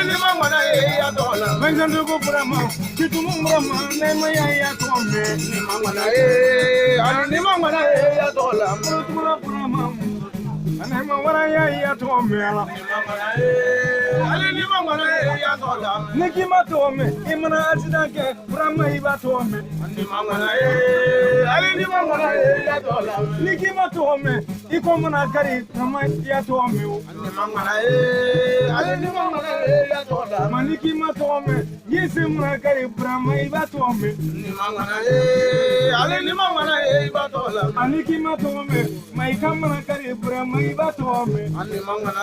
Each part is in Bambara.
ni mangwana ya dola manjando ko brama kitumu brama ne maya ya tome ni mangwana ali ni mangwana ya dola mutura brama ane mangwana ya tome ala ni mangwana ali ni mangwana ya dola nikima tome imana atidake brama iba tome ni mangwana ali ni mangwana ya dola nikima tome ikomana kari brama ya tome ni mangwana ali ni mangwana ya dola maniki matome yese murakari brahma ibatome ni mangana ale ni mangana ibatola maniki matome maika murakari brahma ibatome ni mangana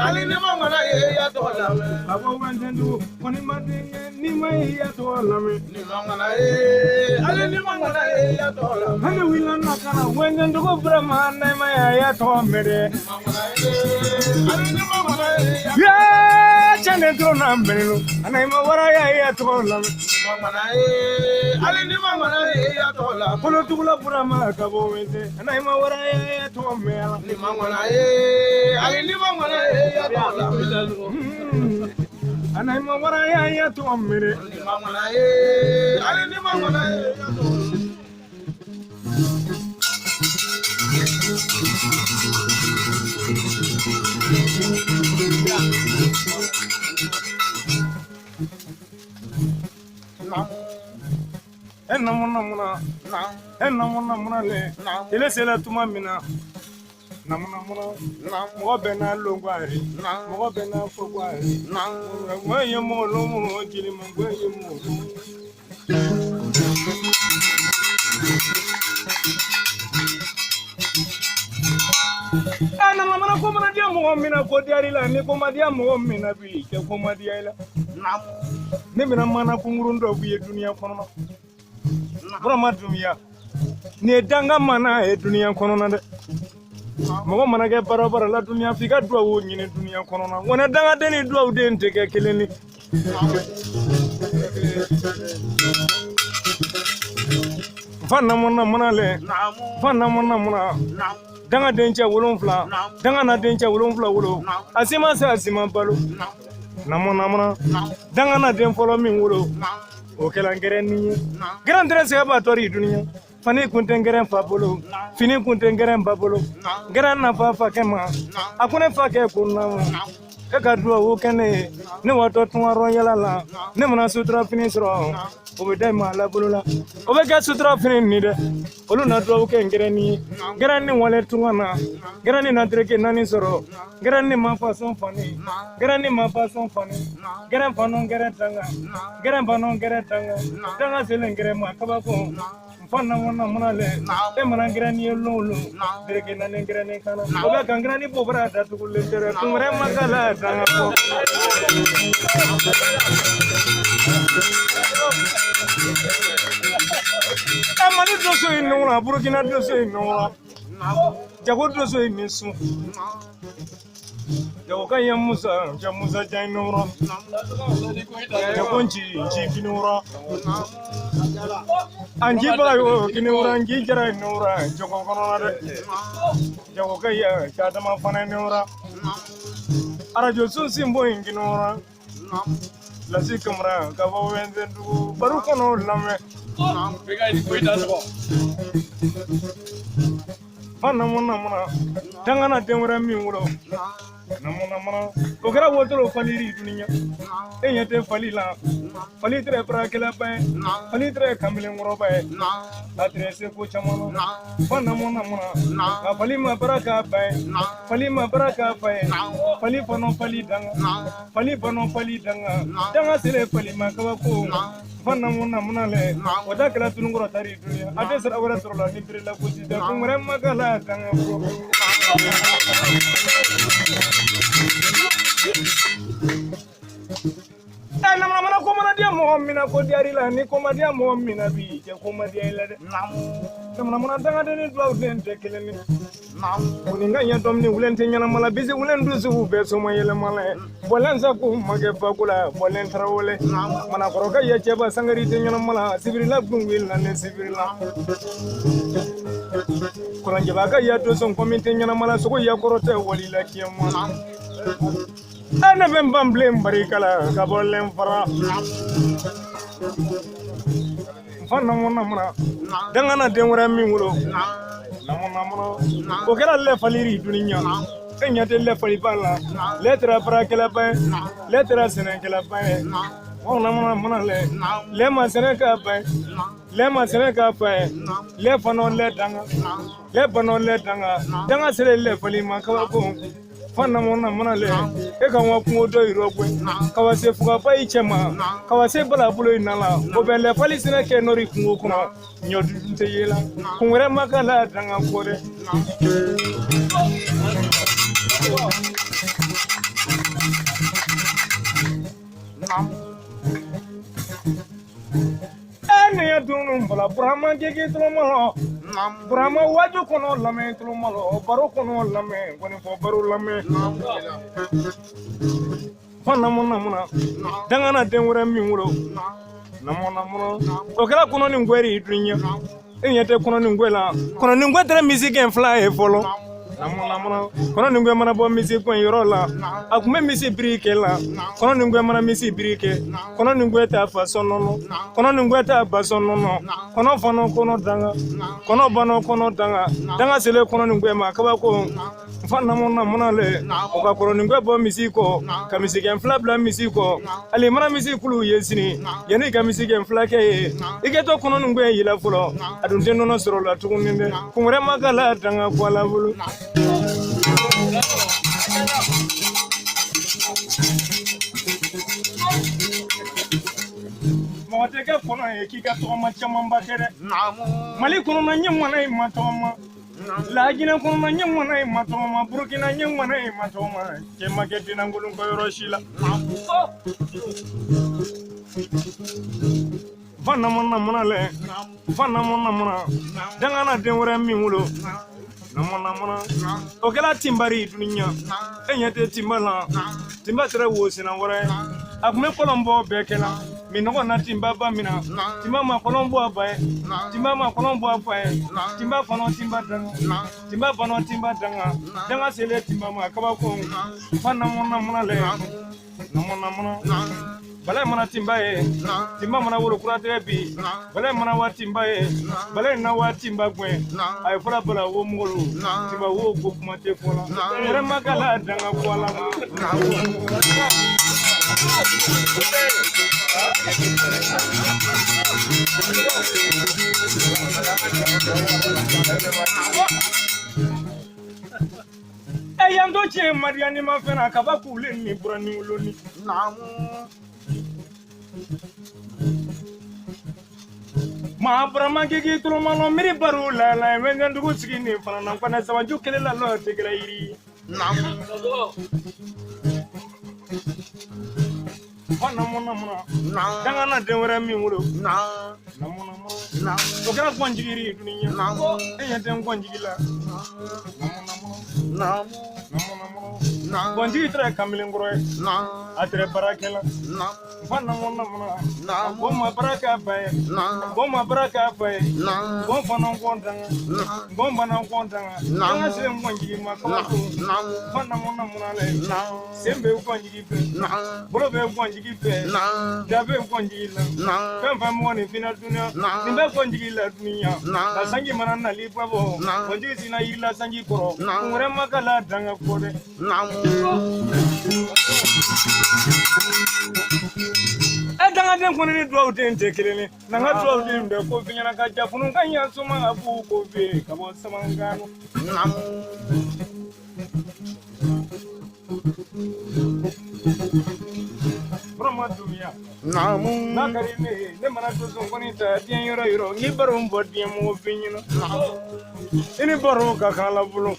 ale ni mangana ya dola abo wandendu koni madinge ni mai ya dola ni mangana ale ni mangana ya dola hane wilana kana wendendu ko brahma na mai ya tome de mangana ale ni mangana ya chane drona mbelo anaima waraya ya tola mangana ali ni mangana ya tola kono tugula burama kabo wende anaima waraya ya tomela ni mangana ali ni mangana ya tola anaima waraya ya tomere ni mangana ali ni mangana ya tola enamuna le ile sela tuma mina namuna mo bena longwari mo bena fogwari moye mo lo mo jili mo moye mo ana mama ko mana dia mo mina ko diari la ni ko ma dia mo mina bi ke ko ma dia la nam ne mina mana ko ngurundo bu ye dunia kono brama dunia ne danga mana e dunia kono na de mo mana ke barabara la dunia fika dua wo nyine dunia kono na wona danga deni dua wo den teke keleni fanna mona le fanna mona danga dencha wolonfla danga na dencha wolonfla wolo asima sa asima balo namona danga na den folo min wolo o kala ngere ni gran dresse ba tori dunia fani kunten ngere fa bolo fini kunten ngere ba bolo gran na fa kema akune fa ke kunna e ka duwa wo kene ne wato tunwaro yala la ne mana sutra fini sro o be dai ma la bolo la o be ga sutra fini ni de olu na duwa wo ke ngere ni wale tunwana ngere ni na dreke nani sro ngere ni ma fa son fani ngere ni ma fa son fani ngere fano ngere tanga ngere fano ngere tanga sele ngere ma kaba ko fanna mona le e mana ngere ni lolo dreke nani ngere ni kana o be ga ngere ni bobra da tu le tere kumre makala tanga ko amani doso inora burkina doso inora jago doso imisu jago kaya musa jainora jago nji kinora anji bala yo kinora nji jara inora jago kono de jago kaya chadama fana inora arajo sunsimbo inginora lasi kamera kabo wenze ndu baru kono lame pega ni koita so mona tangana demura mi wuro namona o gara wotoro faliri dunia e yete falila fali tre prakela pa fali tre kamile ngoro pa adresse ko chamano mona fali ma baraka pa fali bono fali danga danga sele fali ma ka ko mona le oda kala tunungoro tari dunia ate sara wara trola ni birela ko sida ko mare magala danga ko namana ko mana dia mo mina ko diari la ni ko ma dia mo mina bi je ko ma dia la de namana danga de ni do den te keleni ko ni nganya dom ni wulen te nyana mala bisi wulen du su be so ma yele mala bolen sa ko mage fa kula bolen trawole mana ko ka ye che ba sangari te nyana mala sibiri la gungwil na ne sibiri la ko lanje ba ka ya do son komite nyana mala so ko ya korote wali la kiyama ana ben bamblem barikala gabolem fara fanna mona dangana denwara min wulo namona o kera le faliri duniya enyate le fali bala letra para kala ba letra sene kala ba mona le ma sene ka ba le fano le danga danga sele le fali ma ka ko fanna mona le e ka wa kungo do irogwe ka wa se fuga pa ichema ka wa se bala bulo inala o be le fali sene ke nori kungo kuno nyodu nte yela kungere makala danga kore ene ya dunu bala brahma gege tulomalo brahma waju kono lame tulomalo baro kono lame woni fo baro lame fanna mona dangana denwura mi wuro namona o kala kono ni ngweri dunya enyete kono ni ngwela kono ni ngwetere music en fly follow namona kono ni ngwe mana bo music ko yorola akume music brike la kono ni ngwe mana music brike kono ni ngwe ta fasonono kono ni ngwe ta basonono kono fono kono danga kono bano kono danga sele kono ni ngwe ma kaba ko fanna mona le o ka kono ni ngwe bo music ko ka music en fly bla music ko ali mana music kulu yesini yani ka music en fly ke igeto kono ni ngwe yila fulo adun teno no soro la tukuninde kumre magala danga ko la bulu Mawateka kono kika toma chama mbakere Mali kono na nyamwana imatoma Lagina kono na nyamwana imatoma Burkina nyamwana imatoma Kema keti na ngulu yoroshila Fanna mona le fanna mona dangana denwara mi wulo namona o kala timbari dunya enyate timbala timba tere wosina wore akume kolombo bekela minoko na timba ba mina timba ma kolombo abae timba ma kolombo abae timba fono timba danga danga sele timba ma kaba ko fanna mona le namona Balai mana timbaye timba mana wuro kurate bi balai mana wa timbaye balai na wa timba gwe ay fura bala wo molo timba wo go kuma te kola era magala danga kola yando che mariani ma fena kaba kule ni burani uloni ma brama gege tulomalo miri baru la wengan dugu sigini fana nan kana sawanju kelela lo tigra iri fana mona danga na denwara mi wuro namona to kana kwanjigiri dunia enya den kwanjigila namona bonji tra kamile ngoroy atre barakela fanna mona bomma baraka bay bom fana kontanga bom bana kontanga nga se monji ma ko fanna mona le sembe konji pe bolo be konji pe dabe konji la pempa moni final dunia nimbe konji la dunia la sangi manana li babo konji sina ila sangi koro ngore makala danga kode danga den kono ni do den te kelele nanga do den de ko finyana ka jafunu kanya suma abu ko be ka bo samangano Brahma dunia nakari ne mana to son koni ta tien yoro ni barum bodie mo finyino ini baru ka kala bulu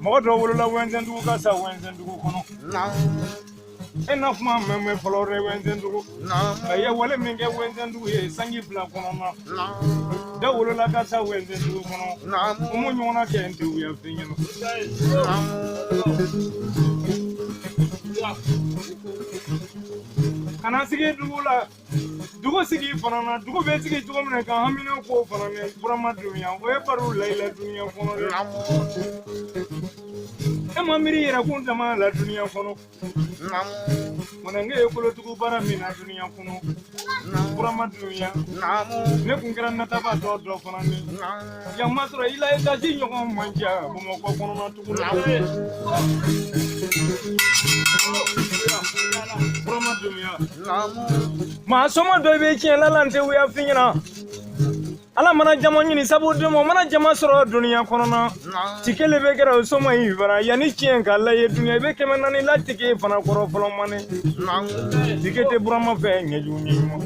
modo wulu la wenzen du ka sa wenzen du kono enough ma me flore wenzen du ya wale minge wenzen du ye sangi bla kono na da wulu la ka sa wenzen du kono umu nyona ke ndu ya finyino kana sige dugu sigi fana na dugu bɛ sigi cogo min na ka hamina ko fana ni burama dunya o ye baro layila dunya kɔnɔ de e ma miiri yɛrɛ kun dama la dunya kɔnɔ mɔnɛnkɛ ye kolotugu baara min na dunya kɔnɔ burama dunya ne kun kɛra nataba dɔ fana ni yan ma sɔrɔ i la etaji ɲɔgɔn man ca bamakɔ kɔnɔna tugu la burama dunya maa sɔmɔ dɔ bɛ tiɲɛ la lan tɛ wuya fi ɲɛna ala mana jama ɲini sabu demo mana jama sɔrɔ dunya kɔnɔna ci kelen bɛ kɛra o sɔmɔ in fana yanni tiɲɛ k'a lajɛ dunya i bɛ 400 latigi fana kɔrɔ fɔlɔ mane tike tɛ burama fɛ ɲɛjugu ɲɛɲuman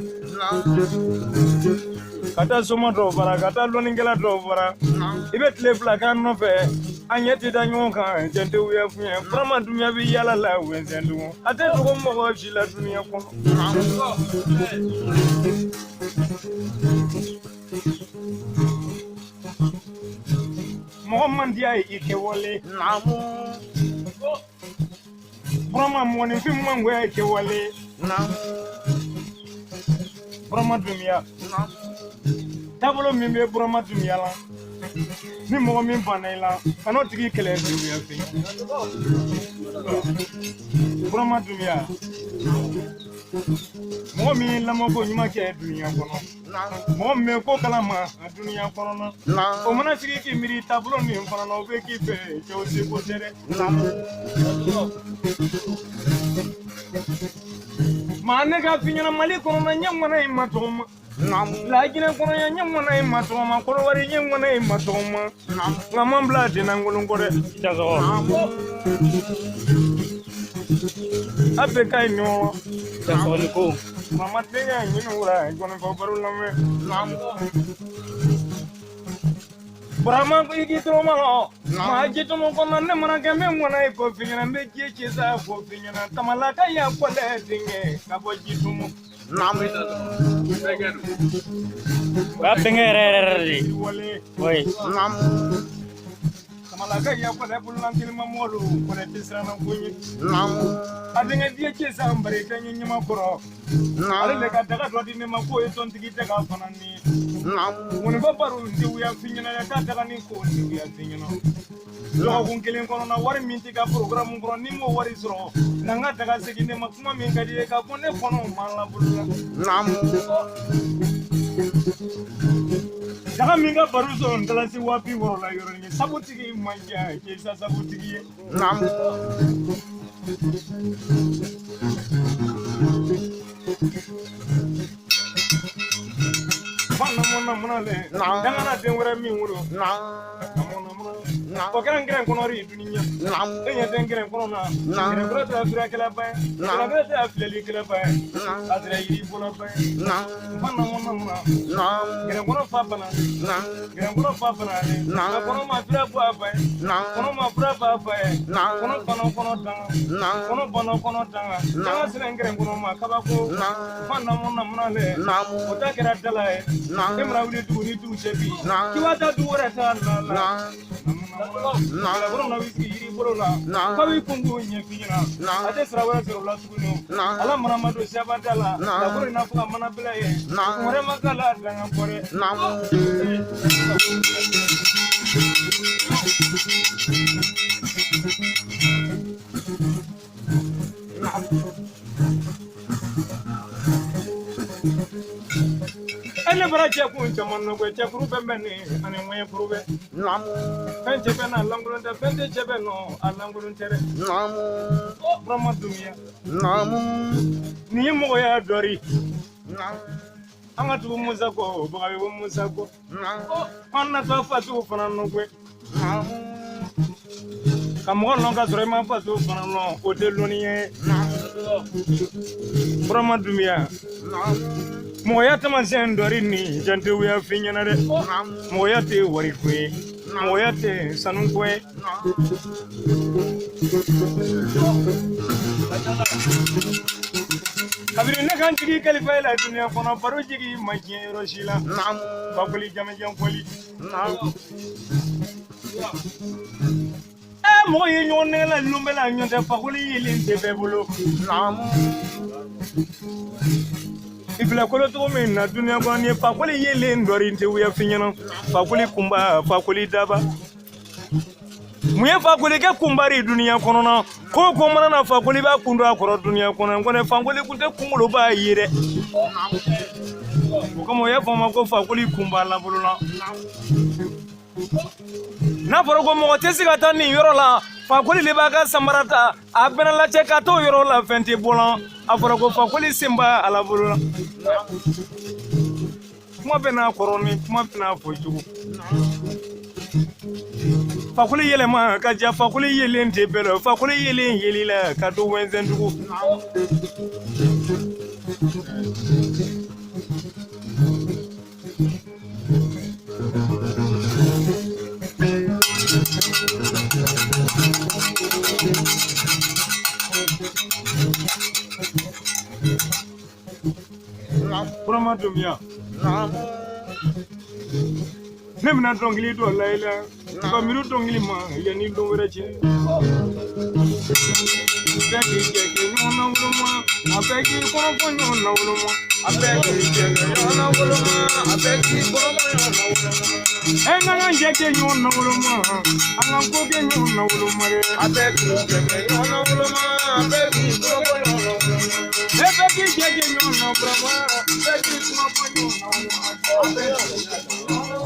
ka taa sɔmɔ dɔw fara ka taa lɔnnikɛla dɔw fara i bɛ tile fila k'a nɔfɛ an ɲɛ tɛ da ɲɔgɔn kan jɛn tɛ wuya fi ɲɛ burama dunya bɛ yala la wɛnsɛn dugu a tɛ dogo mɔgɔ si la dunya kɔnɔ mɔgɔ man diya ye i kɛwale burama mɔgɔninfin man goya ye kɛwale burama dunya taabolo min bɛ burama dunya la ni mɔgɔ min banna i la kan'o tigi kɛlɛ dunya fɛ burama dunya mɔgɔ min lamɔko ɲuman kɛ dunya kɔnɔ mɔgɔ min bɛ ko kalama a dunya kɔnɔna o mana sigi k'i miiri taabolo min fana na o bɛ k'i fɛ cɛw seko tɛ dɛ maa ne ka fi ɲɛna Mali kɔnɔna ɲɛ ŋɔna in ma tɔgɔ ma Laginɛ kɔnɔ ɲɛ ŋɔna in ma tɔgɔ ma Kolowari ɲɛ ŋɔna in ma tɔgɔ ma nka man bila dennaŋolon kɔ dɛ a bɛɛ ka ɲi ɲɔgɔn ko mama denkɛ ɲini wura jɔnni fɔ baro lamɛn burama i k'i tɔrɔ ma maa jitɔmɔ kɔnɔ ne mana kɛ n bɛ ŋɔna ye ko fi ɲɛna n bɛ ji ci sa ko fi ɲɛna tamalaka y'a kɔlɛ denkɛ ka bɔ jitɔmɔ Ba denkɛ yɛrɛ de oui tamalaka y'a kɔlɛ bololantelima mɔlu kɔlɛ tɛ siranna ko ɲɛ a denkɛ diɲɛ ci sa n bari ka ɲɛ ɲɛma kɔrɔ ale le ka daga dɔ di ne ma k'o ye tɔntigi tɛ k'a fana ni ŋɔnifɔ baro n tɛ wuya fi ɲɛna dɛ k'a daga ni ko n tɛ wuya fi ɲɛna dɔgɔkun kelen kɔnɔna wari min tɛ ka programme kɔrɔ ni m'o wari sɔrɔ na n ka daga segin ne ma kuma min ka di ye k'a fɔ ne kɔnɔ m'an labolo la daga min ka baro sɔrɔ n dalasi 60 la yɔrɔnin ye sabutigi man diya k'i sa sabutigi ye Mana le dangana den wɛrɛ min wolo o kɛra n gɛrɛn kɔnɔri dunuya e ɲɛ tɛ n gɛrɛn kɔnɔ na gɛrɛnkura tɛ firakɛla ba ye gɛrɛnkura tɛ filɛlikɛla ba ye a sera yiri bɔla ba ye gɛrɛnkɔrɔ fa bana gɛrɛnkɔrɔ fa bana ale a kɔnɔ ma fira bɔ a ba ye kɔnɔ ma fura ba a ba ye kɔnɔ bana kɔnɔ danga kɔnɔ bana kɔnɔ danga danga sera n gɛrɛn kɔnɔ ma kabako fa namuna le o ta kɛra dala ye e mana wuli dugu ni dugu cɛ bi k'i b'a taa dugu wɛrɛ ta la na wisi yiri bolo la k'a b'i kun k'o ɲɛ f'i ɲɛna a tɛ sira wɛrɛ sɔrɔ o la tuguni ala mana ma don siyabada la laburu in n'a fɔ ka mana bila ye wɛrɛ ma k'a la danga bɔ dɛ ne bara cɛkun caman na koyi cɛkuru bɛɛ bɛ ne ani ŋɛɲɛ furu bɛ fɛn cɛ bɛ na lankolon tɛ fɛn tɛ cɛ bɛ nɔ a lankolon tɛ dɛ burama dunya nin ye mɔgɔya dɔri an ka tugu Musa kɔ bagayogo ko Musa kɔ an natɔ fatigiw fana nɔ koyi ka mɔgɔ nɔ ka sɔrɔ i ma fatigiw fana nɔ o tɛ lɔnni ye burama dunya mɔgɔya taamasiyɛn dɔri ni jan tɛ wuya fi ɲɛna dɛ mɔgɔya tɛ wari ko ye mɔgɔya tɛ sanu ko ye kabini ne kan jigi kalifa i la dunuya kɔnɔ baro jigi ma diɲɛ yɔrɔ si la bakoli jamajɛn fɔli mɔgɔ ye ɲɔgɔn nɛgɛ la lunbɛ la ɲɔn tɛ fakoli yelen tɛ bɛɛ bolo ifila kolo to min na dunya ko ni fakoli yele ndori nte wiya finyano fakoli kumba fakoli daba muye fakoli ke kumbari dunya kono na ko ko mana na fakoli ba kundu akoro dunya kono ngone fakoli kunte kungulo ba yire ko mo ye fama ko fakoli kumba la buluna na forogo mo tesi ka tan ni yoro la fakoli le ba ka samarata abena la che ka to yoro la fenti bolan aforogo fakoli simba ala buluna kuma bena koroni kuma bena fojugu fakuli yele ma ka ja fakuli yele nte belo fakuli yele yelila ka do wenzendugu Purama dumia Nemna dongili do laila ba miru dongili ma yani do werachi Beki keke nyona wuluma abeki kono nyona wuluma abeki keke nyona wuluma abeki kono nyona wuluma enga njeke nyona wuluma ananko ke nyona wuluma abeki keke nyona wuluma abeki kono nyona wuluma ebeki keke nyona brama abeki kono nyona wuluma abeki nyona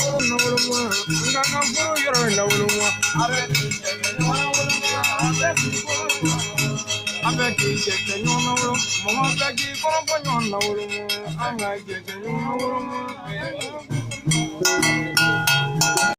wuluma ngana furu yoro na wuluma abeki keke nyona wuluma abeki kono abeki keke nyona wuluma mama abeki kono nyona wuluma anga keke nyona wuluma